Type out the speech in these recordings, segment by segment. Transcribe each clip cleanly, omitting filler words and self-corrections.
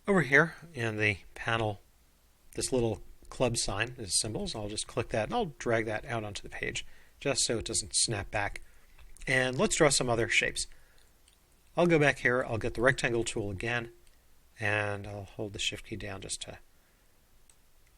Over here in the panel, this little club sign is symbols. I'll just click that and I'll drag that out onto the page just so it doesn't snap back. And let's draw some other shapes. I'll go back here, I'll get the rectangle tool again, and I'll hold the shift key down just to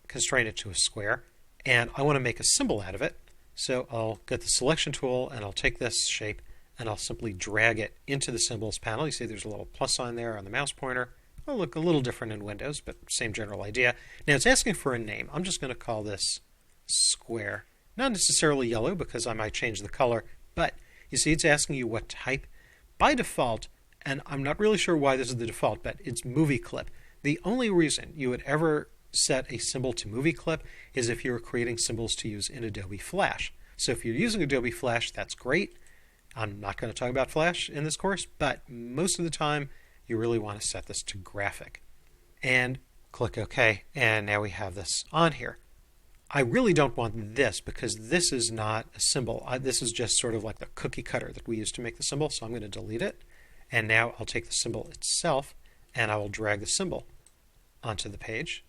constrain it to a square. And I want to make a symbol out of it, so I'll get the selection tool and I'll take this shape and I'll simply drag it into the symbols panel. You see there's a little plus sign there on the mouse pointer. It'll look a little different in Windows, but same general idea. Now it's asking for a name. I'm just going to call this square. Not necessarily yellow because I might change the color, but you see it's asking you what type. By default, and I'm not really sure why this is the default, but it's movie clip. The only reason you would ever set a symbol to movie clip is if you're creating symbols to use in Adobe Flash. So if you're using Adobe Flash, that's great. I'm not going to talk about Flash in this course, but most of the time you really want to set this to graphic. And click OK, and now we have this on here. I really don't want this because this is not a symbol. This is just sort of like the cookie cutter that we use to make the symbol, so I'm going to delete it. And now I'll take the symbol itself and I will drag the symbol onto the page.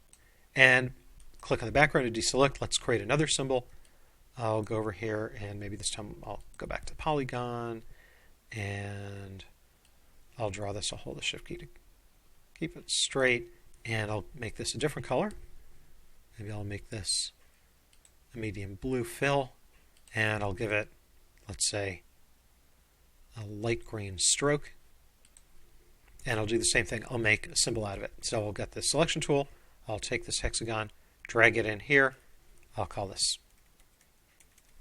And click on the background to deselect. Let's create another symbol. I'll go over here and maybe this time I'll go back to polygon and I'll draw this. I'll hold the shift key to keep it straight and I'll make this a different color. Maybe I'll make this a medium blue fill and I'll give it, let's say, a light green stroke. And I'll do the same thing. I'll make a symbol out of it. So I'll get the selection tool. I'll take this hexagon, drag it in here. I'll call this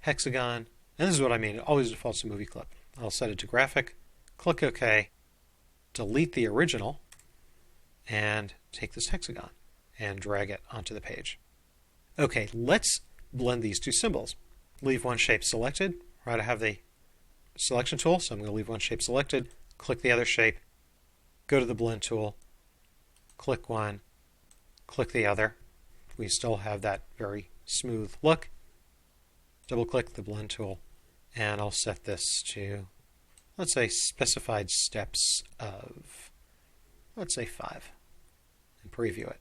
hexagon. And this is what I mean. It always defaults to movie clip. I'll set it to graphic, click OK, delete the original, and take this hexagon and drag it onto the page. Okay, let's blend these two symbols. Leave one shape selected. Right, I have the selection tool, so I'm going to leave one shape selected. Click the other shape. Go to the blend tool. Click one. Click the other. We still have that very smooth look. Double click the blend tool and I'll set this to, let's say, specified steps of, let's say 5 and preview it.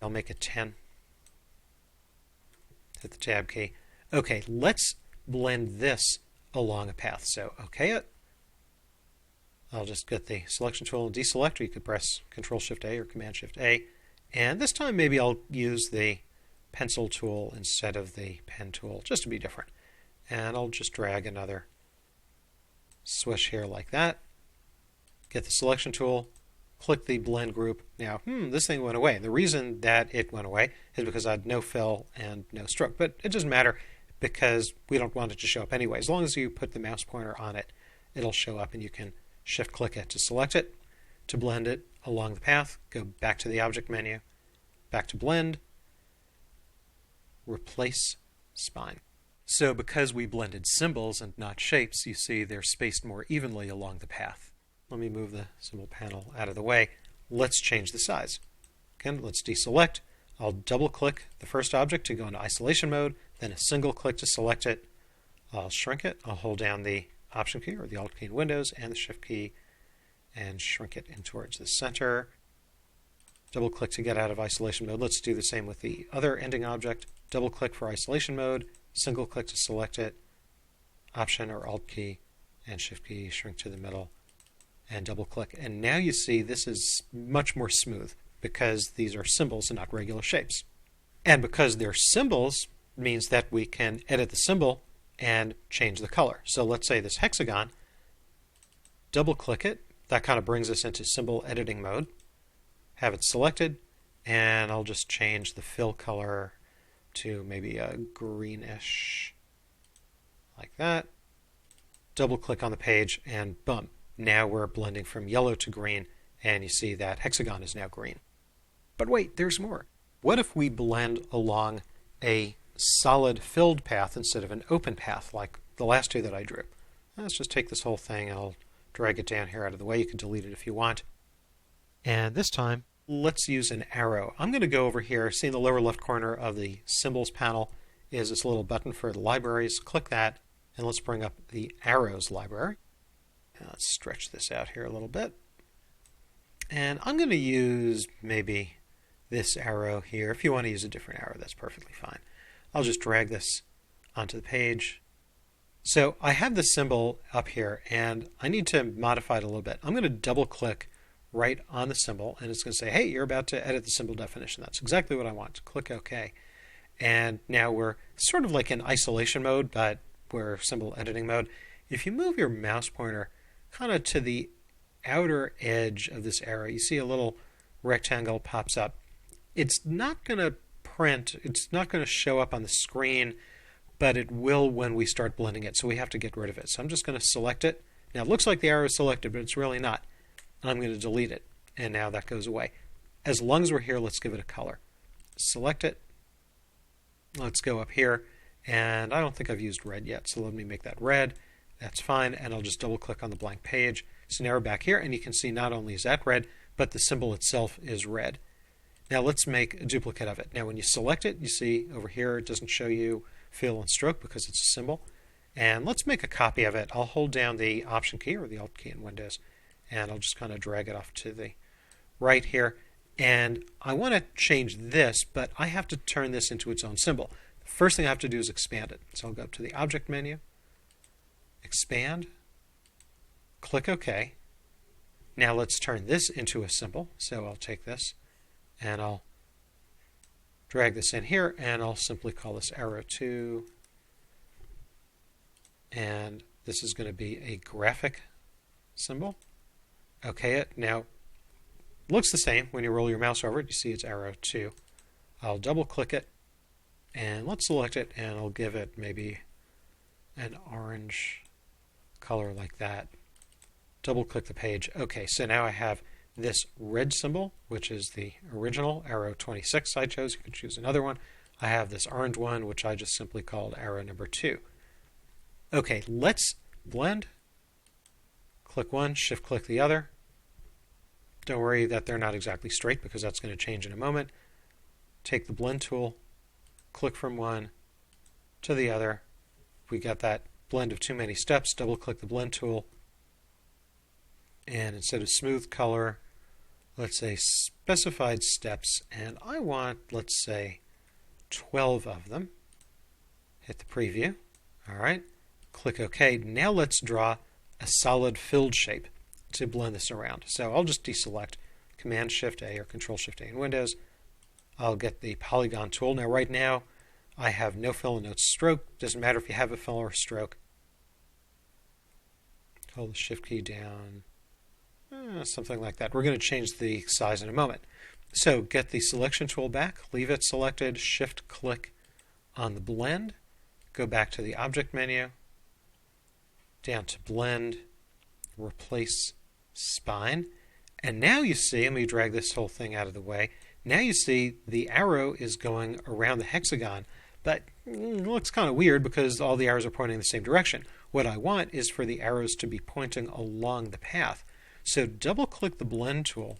I'll make it 10. Hit the tab key. Okay, let's blend this along a path. So okay it. I'll just get the selection tool and deselect, or you could press Control-Shift-A or Command-Shift-A. And this time maybe I'll use the pencil tool instead of the pen tool, just to be different. And I'll just drag another swish here like that. Get the selection tool, click the blend group. Now, this thing went away. The reason that it went away is because I had no fill and no stroke. But it doesn't matter because we don't want it to show up anyway. As long as you put the mouse pointer on it, it'll show up and you can shift-click it to select it. To blend it along the path, go back to the object menu, back to blend, replace spine. So because we blended symbols and not shapes, you see they're spaced more evenly along the path. Let me move the symbol panel out of the way. Let's change the size. Again, let's deselect. I'll double-click the first object to go into isolation mode, then a single click to select it. I'll shrink it. I'll hold down the Option key or the Alt key in Windows and the Shift key and shrink it in towards the center. Double click to get out of isolation mode. Let's do the same with the other ending object. Double click for isolation mode, single click to select it, Option or Alt key and Shift key, shrink to the middle, and double click. And now you see this is much more smooth because these are symbols and not regular shapes. And because they're symbols means that we can edit the symbol and change the color. So let's say this hexagon, double click it. That kind of brings us into symbol editing mode. Have it selected, and I'll just change the fill color to maybe a greenish, like that. Double click on the page, and boom. Now we're blending from yellow to green, and you see that hexagon is now green. But wait, there's more. What if we blend along a solid filled path instead of an open path like the last two that I drew? Let's just take this whole thing. I'll drag it down here out of the way. You can delete it if you want. And this time, let's use an arrow. I'm going to go over here. See in the lower left corner of the symbols panel is this little button for the libraries. Click that, and let's bring up the arrows library. Let's stretch this out here a little bit. And I'm going to use maybe this arrow here. If you want to use a different arrow, that's perfectly fine. I'll just drag this onto the page. So I have the symbol up here, and I need to modify it a little bit. I'm going to double click right on the symbol, and it's going to say, hey, you're about to edit the symbol definition. That's exactly what I want. Click OK. And now we're sort of like in isolation mode, but we're symbol editing mode. If you move your mouse pointer kind of to the outer edge of this arrow, you see a little rectangle pops up. It's not going to print, it's not going to show up on the screen, but it will when we start blending it, so we have to get rid of it. So I'm just going to select it. Now it looks like the arrow is selected, but it's really not. And I'm going to delete it, and now that goes away. As long as we're here, let's give it a color. Select it. Let's go up here, and I don't think I've used red yet, so let me make that red. That's fine, and I'll just double click on the blank page. So now we're back here, and you can see not only is that red, but the symbol itself is red. Now let's make a duplicate of it. Now when you select it, you see over here it doesn't show you fill and stroke because it's a symbol. And let's make a copy of it. I'll hold down the Option key or the Alt key in Windows, and I'll just kind of drag it off to the right here. And I want to change this, but I have to turn this into its own symbol. The first thing I have to do is expand it. So I'll go up to the Object menu, expand, click OK. Now let's turn this into a symbol. So I'll take this and I'll drag this in here, and I'll simply call this arrow 2. And this is going to be a graphic symbol. OK it. Now, looks the same when you roll your mouse over it. You see it's arrow 2. I'll double click it, and let's select it, and I'll give it maybe an orange color like that. Double click the page. OK, so now I have this red symbol, which is the original arrow 26 I chose. You could choose another one. I have this orange one, which I just simply called arrow number 2. Okay, let's blend. Click one, shift click the other. Don't worry that they're not exactly straight because that's going to change in a moment. Take the blend tool, click from one to the other. If we got that blend of too many steps, double click the blend tool. And instead of smooth color, let's say specified steps. And I want, let's say, 12 of them. Hit the preview. All right. Click OK. Now let's draw a solid filled shape to blend this around. So I'll just deselect Command-Shift-A or Control-Shift-A in Windows. I'll get the polygon tool. Now right now I have no fill and no stroke. Doesn't matter if you have a fill or a stroke. Hold the Shift key down. Something like that. We're going to change the size in a moment. So get the selection tool back, leave it selected, shift click on the blend, go back to the object menu, down to blend, replace spine, and now you see, let me drag this whole thing out of the way, now you see the arrow is going around the hexagon, but it looks kind of weird because all the arrows are pointing in the same direction. What I want is for the arrows to be pointing along the path. So double click the blend tool,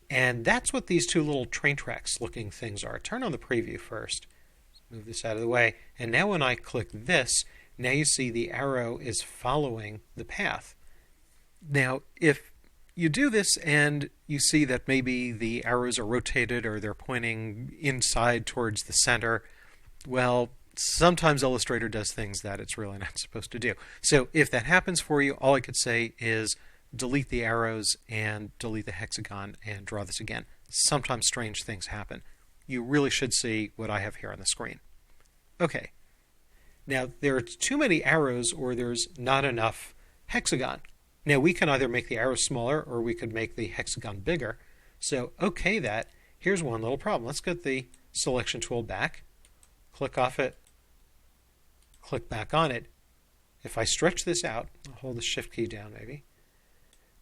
and that's what these two little train tracks looking things are. Turn on the preview first. Move this out of the way, and now when I click this, now you see the arrow is following the path. Now if you do this and you see that maybe the arrows are rotated or they're pointing inside towards the center, well, sometimes Illustrator does things that it's really not supposed to do. So if that happens for you, all I could say is delete the arrows and delete the hexagon and draw this again. Sometimes strange things happen. You really should see what I have here on the screen. Okay. Now there are too many arrows or there's not enough hexagon. Now we can either make the arrow smaller or we could make the hexagon bigger. So okay that. Here's one little problem. Let's get the selection tool back. Click off it. Click back on it. If I stretch this out, I'll hold the shift key down maybe.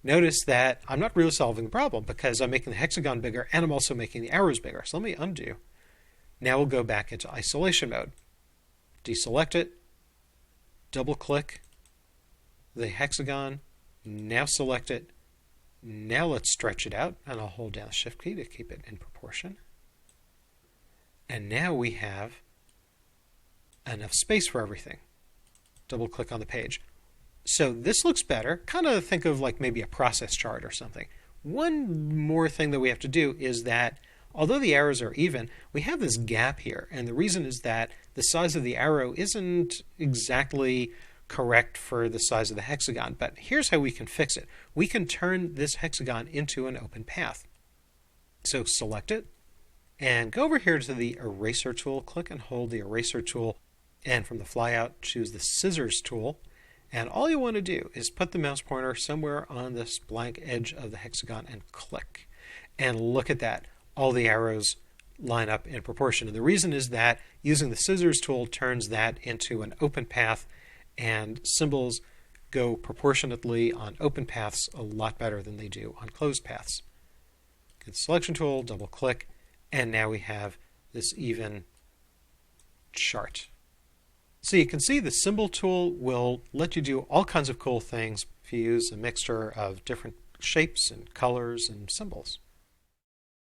Notice that I'm not really solving the problem because I'm making the hexagon bigger and I'm also making the arrows bigger. So let me undo. Now we'll go back into isolation mode. Deselect it. Double click the hexagon. Now select it. Now let's stretch it out, and I'll hold down the shift key to keep it in proportion. And now we have enough space for everything. Double click on the page. So this looks better. Kind of think of like maybe a process chart or something. One more thing that we have to do is that although the arrows are even, we have this gap here. And the reason is that the size of the arrow isn't exactly correct for the size of the hexagon. But here's how we can fix it. We can turn this hexagon into an open path. So select it and go over here to the eraser tool. Click and hold the eraser tool. And from the flyout, choose the scissors tool. And all you want to do is put the mouse pointer somewhere on this blank edge of the hexagon and click. And look at that. All the arrows line up in proportion. And the reason is that using the scissors tool turns that into an open path, and symbols go proportionately on open paths a lot better than they do on closed paths. Get the selection tool, double click, and now we have this even chart. So you can see the symbol tool will let you do all kinds of cool things if you use a mixture of different shapes and colors and symbols.